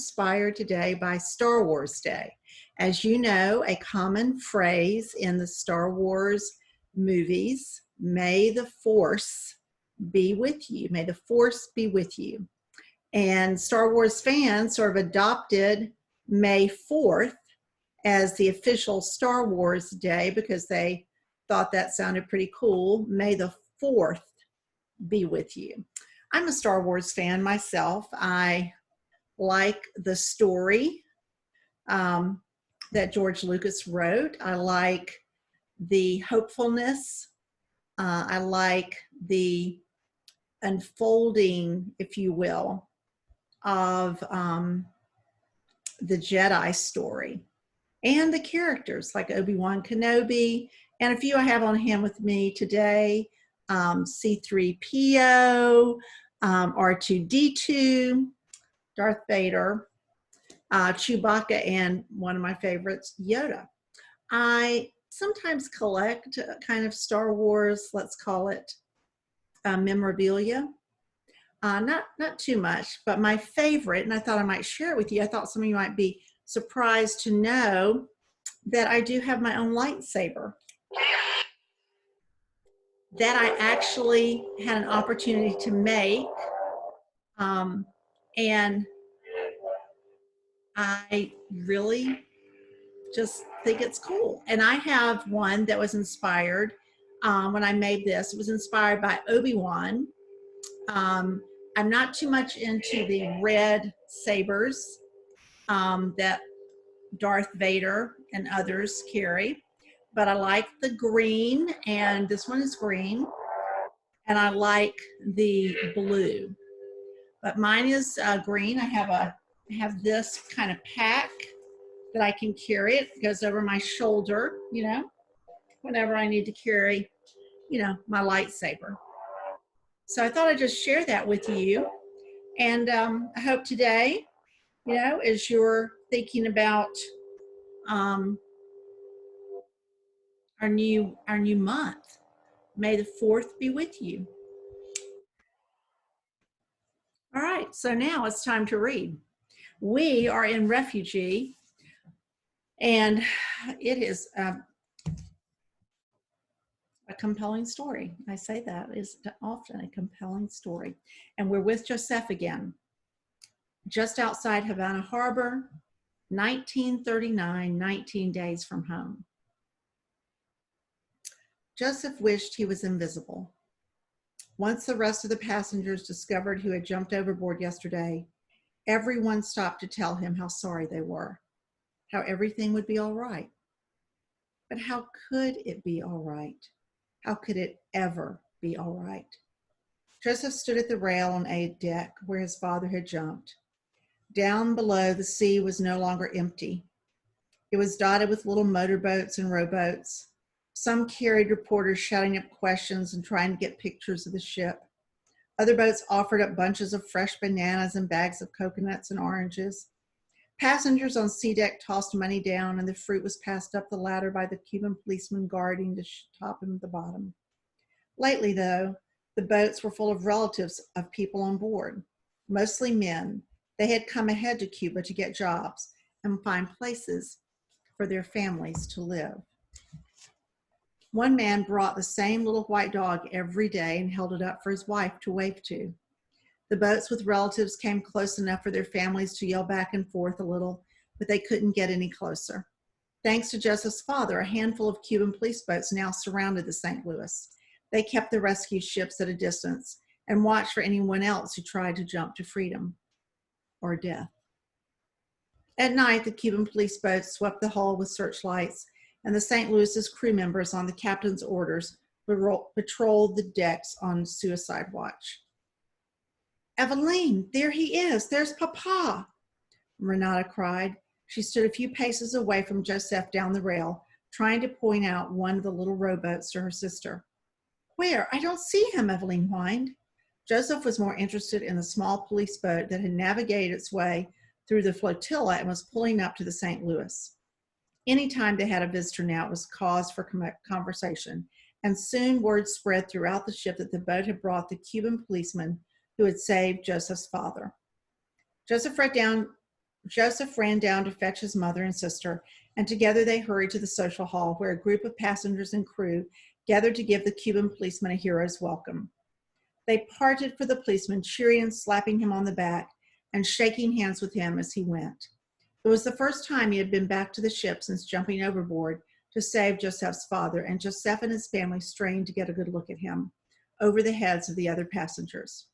Inspired today by Star Wars Day. As you know, a common phrase in the Star Wars movies, may the Force be with you. May the Force be with you. And Star Wars fans sort of adopted May 4th as the official Star Wars Day because they thought that sounded pretty cool. May the 4th be with you. I'm a Star Wars fan myself. I like the story that George Lucas wrote. I like the hopefulness. I like the unfolding, if you will, of the Jedi story and the characters like Obi-Wan Kenobi and a few I have on hand with me today, C-3PO, R2-D2, Darth Vader, Chewbacca, and one of my favorites, Yoda. I sometimes collect kind of Star Wars, let's call it memorabilia. Not too much, but my favorite, and I thought I might share it with you. I thought some of you might be surprised to know that I do have my own lightsaber that I actually had an opportunity to make. And I really just think it's cool. And I have one that was inspired when I made this. It was inspired by Obi-Wan. I'm not too much into the red sabers that Darth Vader and others carry, but I like the green, and this one is green, and I like the blue. But mine is green. I have this kind of pack that I can carry. It goes over my shoulder, you know, whenever I need to carry, you know, my lightsaber. So I thought I'd just share that with you. And I hope today, you know, as you're thinking about our new month, may the 4th be with you. All right, so now it's time to read. We are in Refugee, and it is a compelling story. I say that is often a compelling story. And we're with Joseph again, just outside Havana Harbor, 1939, 19 days from home. Joseph wished he was invisible. Once the rest of the passengers discovered who had jumped overboard yesterday, everyone stopped to tell him how sorry they were, how everything would be all right. But how could it be all right? How could it ever be all right? Joseph stood at the rail on A deck where his father had jumped. Down below, the sea was no longer empty. It was dotted with little motorboats and rowboats. Some carried reporters shouting up questions and trying to get pictures of the ship. Other boats offered up bunches of fresh bananas and bags of coconuts and oranges. Passengers on C deck tossed money down, and the fruit was passed up the ladder by the Cuban policeman guarding the top and the bottom. Lately, though, the boats were full of relatives of people on board, mostly men. They had come ahead to Cuba to get jobs and find places for their families to live. One man brought the same little white dog every day and held it up for his wife to wave to. The boats with relatives came close enough for their families to yell back and forth a little, but they couldn't get any closer. Thanks to Joseph's father, a handful of Cuban police boats now surrounded the St. Louis. They kept the rescue ships at a distance and watched for anyone else who tried to jump to freedom or death. At night, the Cuban police boats swept the hull with searchlights, and the St. Louis's crew members on the captain's orders patrolled the decks on suicide watch. "Eveline, there he is. There's Papa," Renata cried. She stood a few paces away from Joseph down the rail, trying to point out one of the little rowboats to her sister. "Where? I don't see him," Eveline whined. Joseph was more interested in the small police boat that had navigated its way through the flotilla and was pulling up to the St. Louis. Anytime they had a visitor now, it was cause for conversation, and soon word spread throughout the ship that the boat had brought the Cuban policeman who had saved Joseph's father. Joseph wrote down Joseph ran down to fetch his mother and sister, and together they hurried to the social hall where a group of passengers and crew gathered to give the Cuban policeman a hero's welcome. They parted for the policeman, cheering and slapping him on the back and shaking hands with him as he went. It was the first time he had been back to the ship since jumping overboard to save Joseph's father, and Joseph and his family strained to get a good look at him over the heads of the other passengers.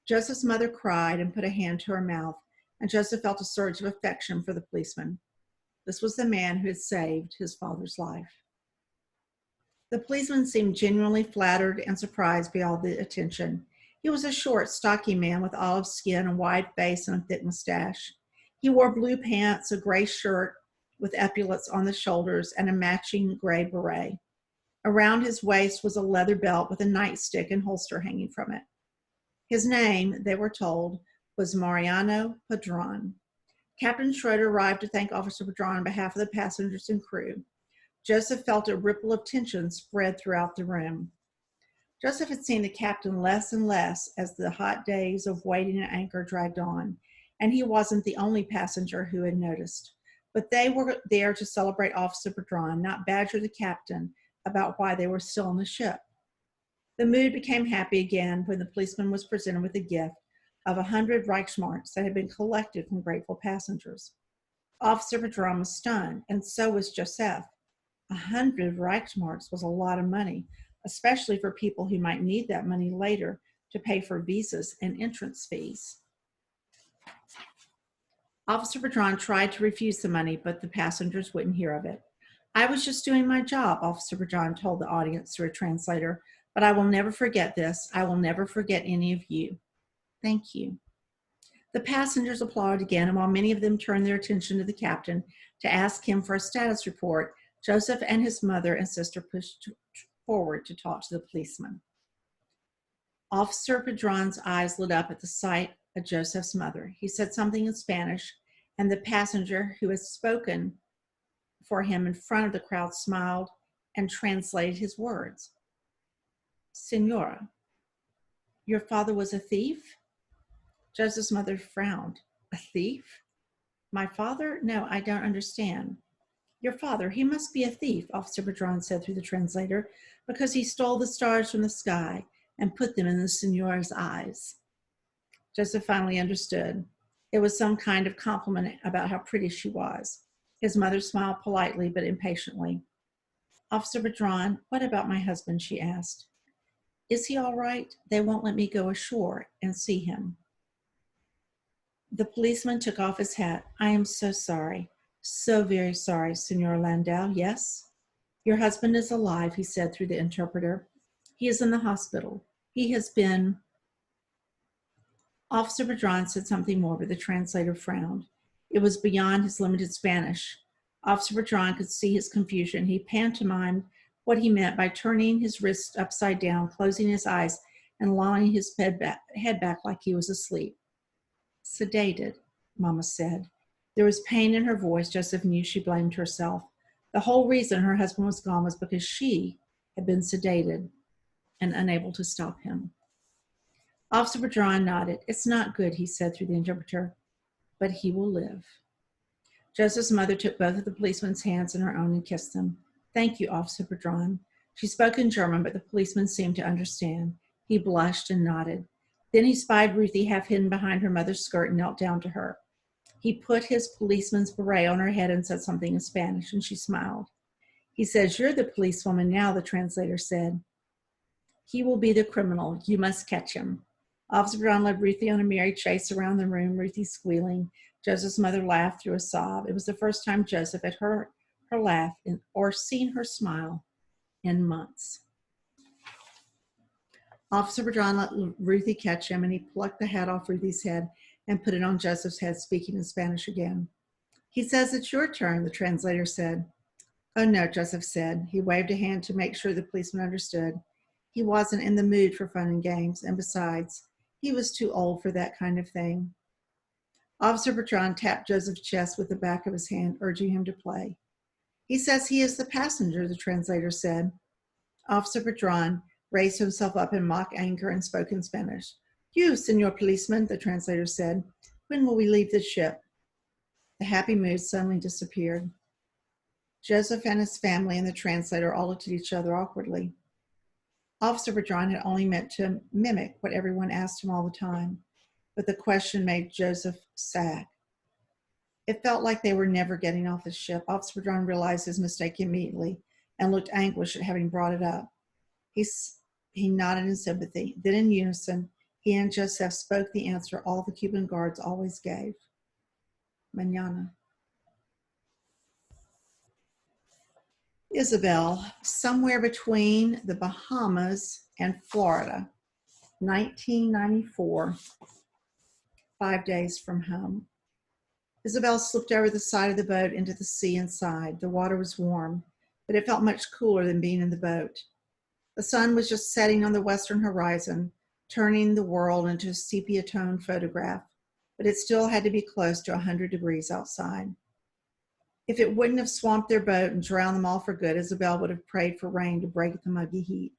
Joseph's mother cried and put a hand to her mouth, and Joseph felt a surge of affection for the policeman. This was the man who had saved his father's life. The policeman seemed genuinely flattered and surprised by all the attention. He was a short, stocky man with olive skin, a wide face, and a thick mustache. He wore blue pants, a gray shirt with epaulets on the shoulders, and a matching gray beret. Around his waist was a leather belt with a nightstick and holster hanging from it. His name, they were told, was Mariano Padron. Captain Schroeder arrived to thank Officer Padron on behalf of the passengers and crew. Joseph felt a ripple of tension spread throughout the room. Joseph had seen the captain less and less as the hot days of waiting at anchor dragged on, and he wasn't the only passenger who had noticed. But they were there to celebrate Officer Padron, not badger the captain about why they were still on the ship. The mood became happy again when the policeman was presented with a gift of 100 Reichsmarks that had been collected from grateful passengers. Officer Padron was stunned, and so was Joseph. 100 Reichsmarks was a lot of money, especially for people who might need that money later to pay for visas and entrance fees. Officer Padron tried to refuse the money, but the passengers wouldn't hear of it. "I was just doing my job," Officer Padron told the audience through a translator, "but I will never forget this. I will never forget any of you. Thank you." The passengers applauded again, and while many of them turned their attention to the captain to ask him for a status report, Joseph and his mother and sister pushed forward to talk to the policeman. Officer Padron's eyes lit up at the sight of Joseph's mother. He said something in Spanish, and the passenger who had spoken for him in front of the crowd smiled and translated his words. "Senora, your father was a thief?" Joseph's mother frowned. "A thief? My father? No, I don't understand." "Your father, he must be a thief," Officer Padron said through the translator, "because he stole the stars from the sky and put them in the Senora's eyes." Joseph finally understood. It was some kind of compliment about how pretty she was. His mother smiled politely but impatiently. "Officer Padron, what about my husband?" she asked. "Is he all right? They won't let me go ashore and see him." The policeman took off his hat. "I am so sorry. So very sorry, Senor Landau. Yes? Your husband is alive," he said through the interpreter. "He is in the hospital. He has been..." Officer Padron said something more, but the translator frowned. It was beyond his limited Spanish. Officer Padron could see his confusion. He pantomimed what he meant by turning his wrist upside down, closing his eyes, and lolling his head back like he was asleep. "Sedated," Mama said. There was pain in her voice. Joseph knew she blamed herself. The whole reason her husband was gone was because she had been sedated and unable to stop him. Officer Padron nodded. "It's not good," he said through the interpreter, "but he will live." Joseph's mother took both of the policeman's hands in her own and kissed them. "Thank you, Officer Padron." She spoke in German, but the policeman seemed to understand. He blushed and nodded. Then he spied Ruthie half hidden behind her mother's skirt and knelt down to her. He put his policeman's beret on her head and said something in Spanish, and she smiled. "He says you're the policewoman now," the translator said. "He will be the criminal. You must catch him." Officer Brown led Ruthie on a merry chase around the room, Ruthie squealing. Joseph's mother laughed through a sob. It was the first time Joseph had heard her laugh or seen her smile in months. Officer Padron let Ruthie catch him, and he plucked the hat off Ruthie's head and put it on Joseph's head, speaking in Spanish again. "He says it's your turn," the translator said. "Oh, no," Joseph said. He waved a hand to make sure the policeman understood. He wasn't in the mood for fun and games, and besides, he was too old for that kind of thing. Officer Padron tapped Joseph's chest with the back of his hand, urging him to play. "He says he is the passenger," the translator said. Officer Padron raised himself up in mock anger and spoke in Spanish. "You, Senor Policeman," the translator said, "when will we leave the ship?" The happy mood suddenly disappeared. Joseph and his family and the translator all looked at each other awkwardly. Officer Bertrand had only meant to mimic what everyone asked him all the time, but the question made Joseph sad. It felt like they were never getting off the ship. Officer Bertrand realized his mistake immediately and looked anguished at having brought it up. He nodded in sympathy. Then in unison, he and Joseph spoke the answer all the Cuban guards always gave. Mañana. Isabel, somewhere between the Bahamas and Florida, 1994, 5 days from home. Isabel slipped over the side of the boat into the sea inside. The water was warm, but it felt much cooler than being in the boat. The sun was just setting on the western horizon, turning the world into a sepia-toned photograph, but it still had to be close to 100 degrees outside. If it wouldn't have swamped their boat and drowned them all for good, Isabel would have prayed for rain to break the muggy heat.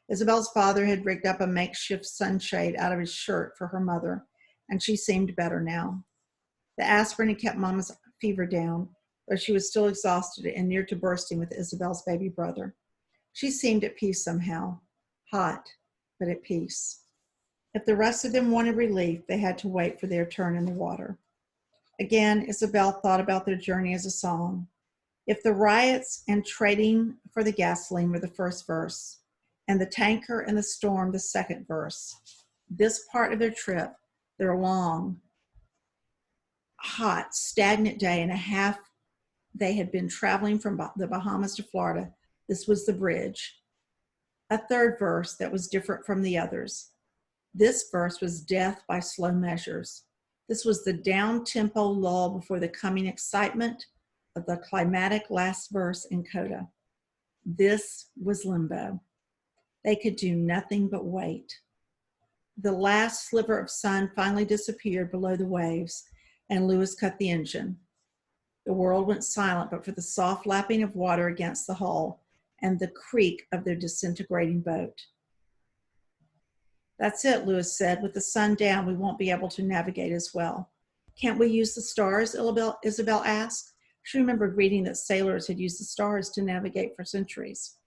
Isabel's father had rigged up a makeshift sunshade out of his shirt for her mother, and she seemed better now. The aspirin had kept Mama's fever down, but she was still exhausted and near to bursting with Isabel's baby brother. She seemed at peace somehow, hot, but at peace. If the rest of them wanted relief, they had to wait for their turn in the water. Again, Isabel thought about their journey as a song. If the riots and trading for the gasoline were the first verse, and the tanker and the storm the second verse, this part of their trip, their long, hot, stagnant day and a half they had been traveling from the Bahamas to Florida, this was the bridge. A third verse that was different from the others. This verse was death by slow measures. This was the down-tempo lull before the coming excitement of the climatic last verse in coda. This was limbo. They could do nothing but wait. The last sliver of sun finally disappeared below the waves, and Lewis cut the engine. The world went silent but for the soft lapping of water against the hull and the creak of their disintegrating boat. That's it, Lewis said. With the sun down, we won't be able to navigate as well. Can't we use the stars? Isabel asked. She remembered reading that sailors had used the stars to navigate for centuries.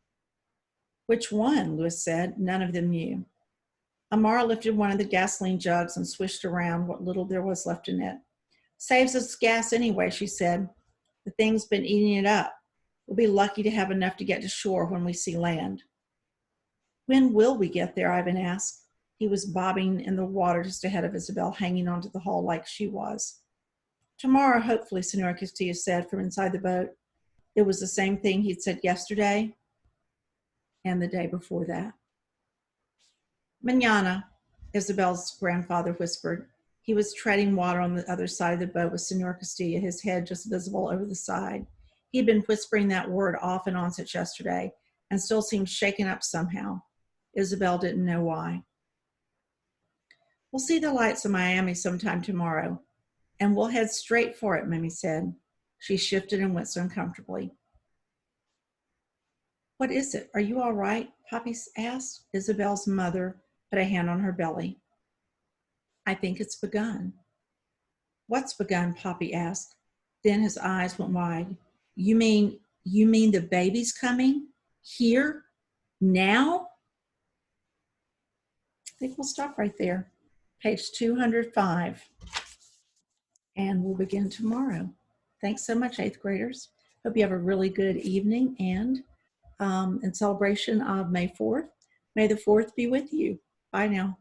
Which one? Lewis said. None of them knew. Amara lifted one of the gasoline jugs and swished around what little there was left in it. Saves us gas anyway, she said. The thing's been eating it up. We'll be lucky to have enough to get to shore when we see land. When will we get there? Ivan asked. He was bobbing in the water just ahead of Isabel, hanging onto the hull like she was. Tomorrow, hopefully, Senora Castillo said from inside the boat. It was the same thing he'd said yesterday and the day before that. Mañana, Isabel's grandfather whispered. He was treading water on the other side of the boat with Senora Castillo, his head just visible over the side. He'd been whispering that word off and on since yesterday and still seemed shaken up somehow. Isabel didn't know why. We'll see the lights of Miami sometime tomorrow, and we'll head straight for it, Mimi said. She shifted and went so uncomfortably. What is it? Are you all right? Poppy asked. Isabel's mother put a hand on her belly. I think it's begun. What's begun? Poppy asked. Then his eyes went wide. You mean the baby's coming? Here? Now? I think we'll stop right there. Page 205. And we'll begin tomorrow. Thanks so much, 8th graders. Hope you have a really good evening, and in celebration of May 4th, may the 4th be with you. Bye now.